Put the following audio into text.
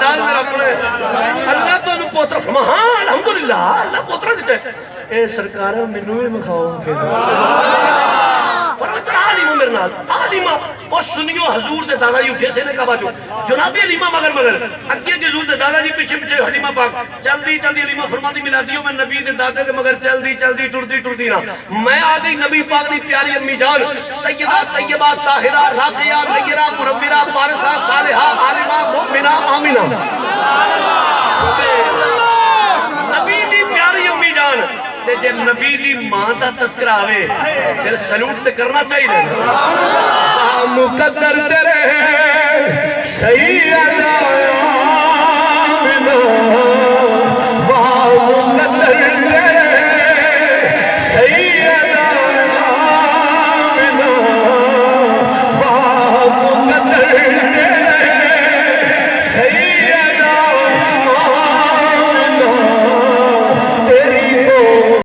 انداز میرا پڑے اللہ تو انہوں پوتر فرما ہاں الحمدللہ اللہ پوتر دیتا ہے اے سرکار منوں بھی مخواؤں فرمت عالم میرے نال عالمہ اور سنیو حضور دے دادا جی اٹھے سے نے کہا باچو جناب علیمہ مگر اگے کے حضور دے دادا جی پیچھے پیچھے حلیمہ پاک چل دی علیمہ فرما دی ملا دیو میں نبی دے دادے دے مگر چل دی ٹرتی نا میں آگئی نبی پاک دی پیاری امی جان سیدہ طیبہ طاہرہ راقیہ نیرہ منورہ پارسہ صالحہ عالمہ مؤمنہ آمنہ نبی دی پیاری امی جان تے جے نبی دی ماں دا تذکرہ آوے پھر سلوٹ تے کرنا چاہیے مقدر تیرے سیدہ آمنہ